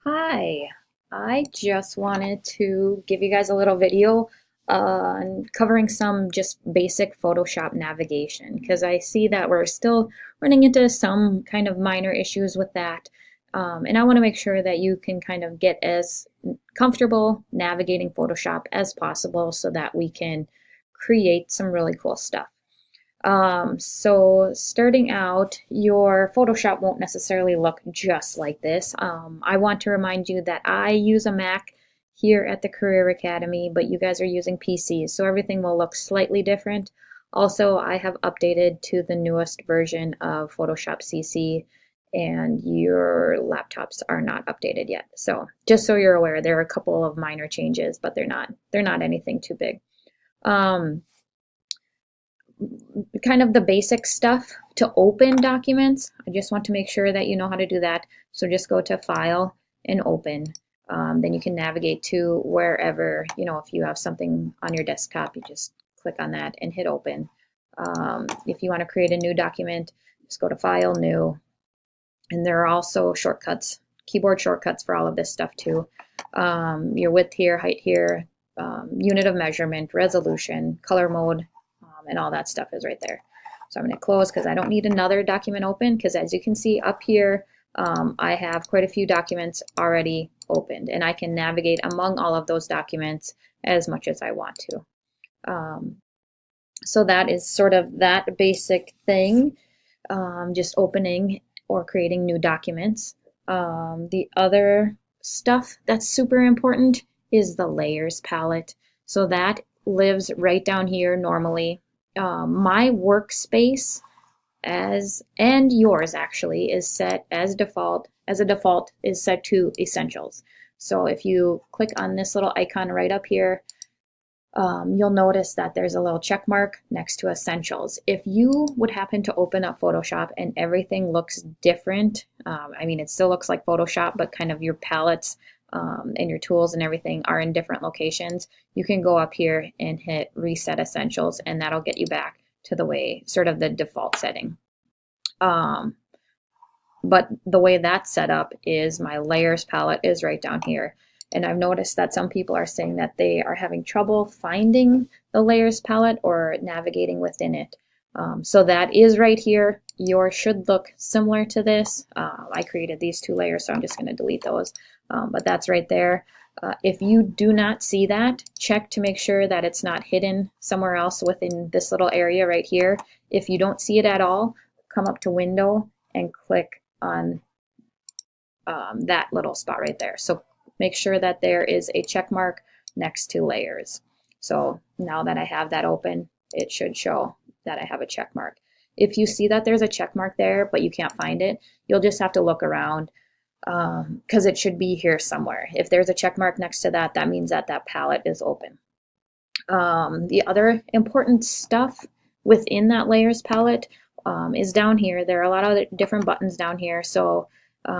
Hi, I just wanted to give you guys a little video on covering some just basic Photoshop navigation because I see that we're still running into some kind of minor issues with that. And I want to make sure that you can kind of get as comfortable navigating Photoshop as possible so that we can create some really cool stuff. So starting out, your Photoshop won't necessarily look just like this. I want to remind you that I use a Mac here at the Career Academy, but you guys are using PCs, so everything will look slightly different. Also, I have updated to the newest version of Photoshop CC, and your laptops are not updated yet. So just so you're aware, there are a couple of minor changes, but they're not anything too big. Um, Kind of the basic stuff to open documents. I just want to make sure that you know how to do that. So just go to File and Open. Then you can navigate to wherever, if you have something on your desktop, you just click on that and hit Open. If you want to create a new document, just go to File, New. And there are also shortcuts, keyboard shortcuts for all of this stuff too. Your width here, height here, unit of measurement, resolution, color mode, and all that stuff is right there. So I'm going to close because I don't need another document open because as you can see up here, I have quite a few documents already opened and I can navigate among all of those documents as much as I want to. So that is sort of that basic thing, just opening or creating new documents. The other stuff that's super important is the layers palette. So that lives right down here normally. My workspace and yours actually is set as a default is set to essentials. So if you click on this little icon right up here, you'll notice that there's a little check mark next to essentials. If you would happen to open up Photoshop and everything looks different, I mean, it still looks like Photoshop, but kind of your palettes and your tools and everything are in different locations, you can go up here and hit Reset Essentials, and that'll get you back to the way, sort of the default setting. But the way that's set up is my layers palette is right down here. And I've noticed that some people are saying that they are having trouble finding the layers palette or navigating within it. So that is right here. Yours should look similar to this. I created these two layers, so I'm just going to delete those. But that's right there. If you do not see that, check to make sure that it's not hidden somewhere else within this little area right here. If you don't see it at all, come up to Window and click on that little spot right there. So make sure that there is a check mark next to layers. So now that I have that open, it should show that I have a check mark. If you see that there's a check mark there, but you can't find it, you'll just have to look around because it should be here somewhere. If there's a check mark next to that, that means that that palette is open. The other important stuff within that layers palette is down here. There are a lot of different buttons down here. So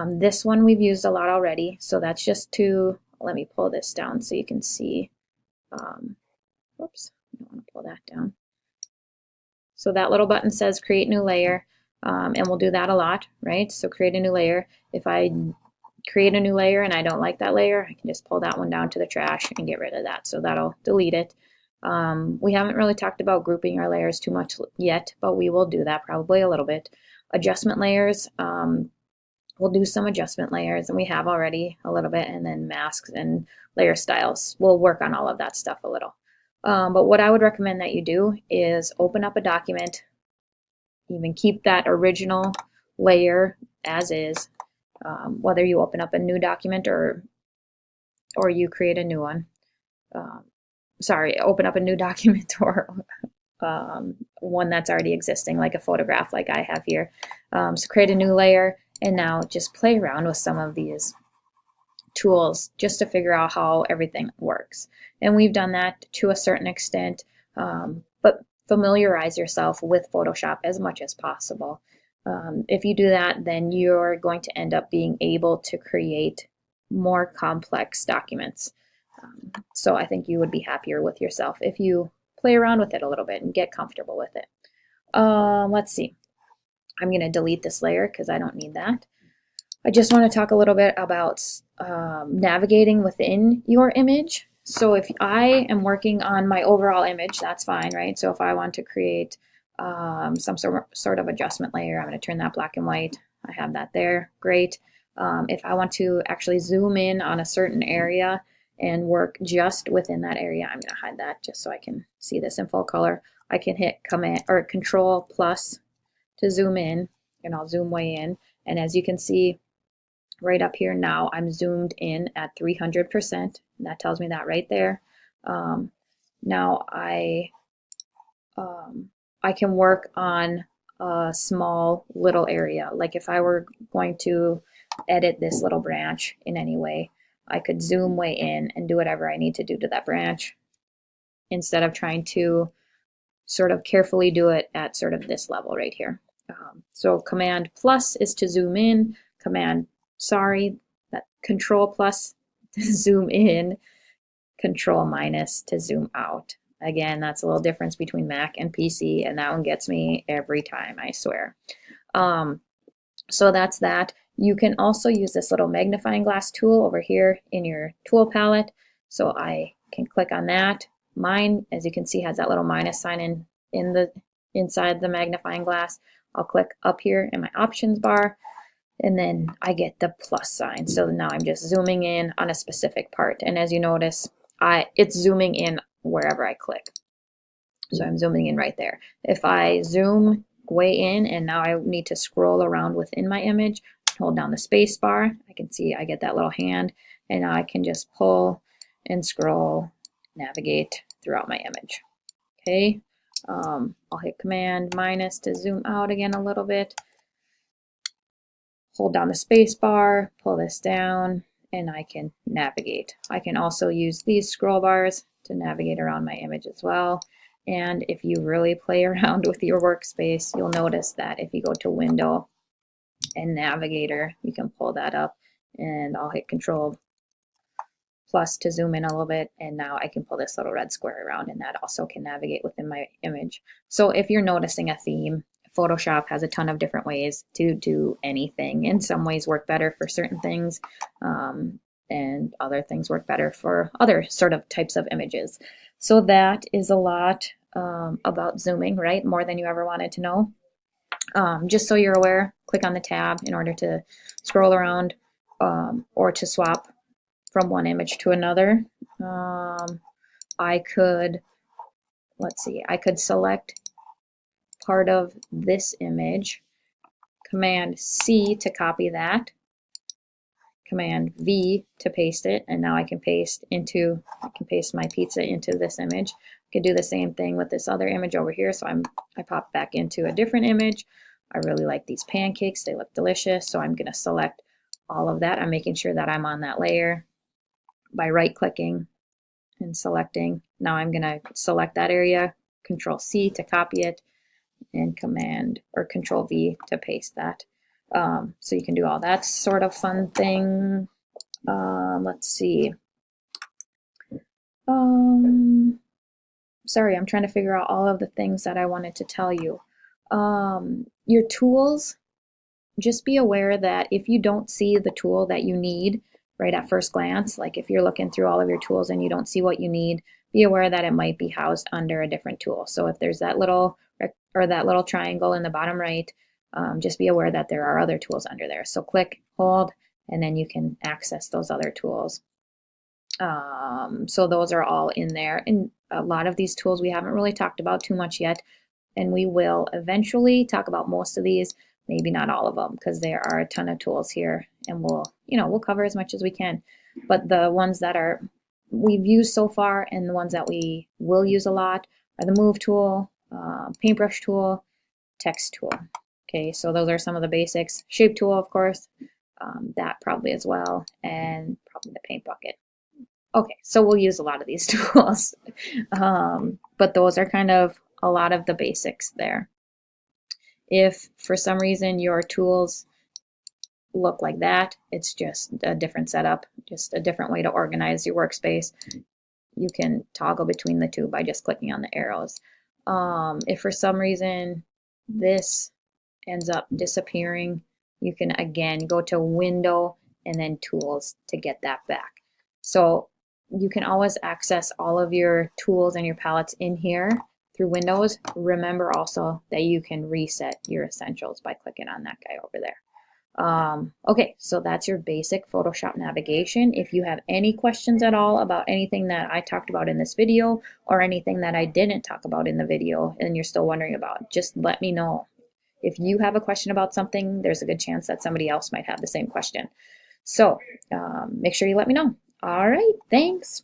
this one we've used a lot already. So that's just to, let me pull this down so you can see. Whoops, I don't want to pull that down. So that little button says create new layer, and we'll do that a lot, right? So create a new layer. If I create a new layer and I don't like that layer, I can just pull that one down to the trash and get rid of that. So that'll delete it. We haven't really talked about grouping our layers too much yet, but we will do that probably a little bit. Adjustment layers, we'll do some adjustment layers, and we have already a little bit, and then masks and layer styles. We'll work on all of that stuff a little. But what I would recommend that you do is open up a document, even keep that original layer as is, whether you open up a new document or you create a new one. Sorry, open up a new document or one that's already existing, like a photograph like I have here. So create a new layer, and now just play around with some of these tools just to figure out how everything works. And we've done that to a certain extent, but familiarize yourself with Photoshop as much as possible. If you do that, then you're going to end up being able to create more complex documents. So I think you would be happier with yourself if you play around with it a little bit and get comfortable with it. Let's see. I'm going to delete this layer because I don't need that. I just want to talk a little bit about navigating within your image. So if I am working on my overall image, that's fine, right? So if I want to create some sort of adjustment layer, I'm going to turn that black and white. I have that there, great. If I want to actually zoom in on a certain area and work just within that area, I'm going to hide that just so I can see this in full color. I can hit Command or Control plus to zoom in, and I'll zoom way in. And as you can see, right up here now, I'm zoomed in at 300%. That tells me that right there. Now I can work on a small little area. Like if I were going to edit this little branch in any way, I could zoom way in and do whatever I need to do to that branch instead of trying to sort of carefully do it at sort of this level right here. So Command plus is to zoom in, that Control plus to zoom in, Control minus to zoom out. Again, that's a little difference between Mac and PC, and that one gets me every time, I swear. So that's that. You can also use this little magnifying glass tool over here in your tool palette. So I can click on that. Mine, as you can see, has that little minus sign inside the magnifying glass. I'll click up here in my options bar, and then I get the plus sign. So now I'm just zooming in on a specific part. And as you notice, it's zooming in wherever I click. So I'm zooming in right there. If I zoom way in and now I need to scroll around within my image, hold down the space bar, I can see I get that little hand, and now I can just pull and scroll, navigate throughout my image. Okay, I'll hit Command minus to zoom out again a little bit. Hold down the space bar, pull this down, and I can navigate. I can also use these scroll bars to navigate around my image as well. And if you really play around with your workspace, you'll notice that if you go to Window and Navigator, you can pull that up, and I'll hit Control plus to zoom in a little bit, and now I can pull this little red square around, and that also can navigate within my image. So if you're noticing a theme, Photoshop has a ton of different ways to do anything. In some ways work better for certain things, and other things work better for other sort of types of images. So that is a lot about zooming, right? More than you ever wanted to know. Just so you're aware, click on the tab in order to scroll around or to swap from one image to another. I could, let's see, I could select part of this image, Command C to copy that, Command V to paste it, and now I can paste my pizza into this image. I could do the same thing with this other image over here, so I pop back into a different image. I really like these pancakes, they look delicious, so I'm gonna select all of that. I'm making sure that I'm on that layer by right-clicking and selecting. Now I'm gonna select that area, Control C to copy it, and Command or Control V to paste that. So you can do all that sort of fun thing. Let's see. Sorry, I'm trying to figure out all of the things that I wanted to tell you. Your tools, just be aware that if you don't see the tool that you need right at first glance, like if you're looking through all of your tools and you don't see what you need, be aware that it might be housed under a different tool. So if there's that little triangle in the bottom right, just be aware that there are other tools under there. So click, hold, and then you can access those other tools. So those are all in there. And a lot of these tools we haven't really talked about too much yet, and we will eventually talk about most of these, maybe not all of them, because there are a ton of tools here, and we'll cover as much as we can. But the ones that we've used so far and the ones that we will use a lot are the Move tool, Paintbrush tool, Text tool. Okay, so those are some of the basics. Shape tool, of course, that probably as well, and probably the paint bucket. Okay, so we'll use a lot of these tools, but those are kind of a lot of the basics there. If for some reason your tools look like that, it's just a different setup, just a different way to organize your workspace. You can toggle between the two by just clicking on the arrows. If for some reason this ends up disappearing, you can again go to Window and then Tools to get that back. So you can always access all of your tools and your palettes in here through Windows. Remember also that you can reset your essentials by clicking on that guy over there. Okay, so that's your basic Photoshop navigation. If you have any questions at all about anything that I talked about in this video or anything that I didn't talk about in the video and you're still wondering about, just let me know. If you have a question about something, there's a good chance that somebody else might have the same question. So make sure you let me know. All right, thanks.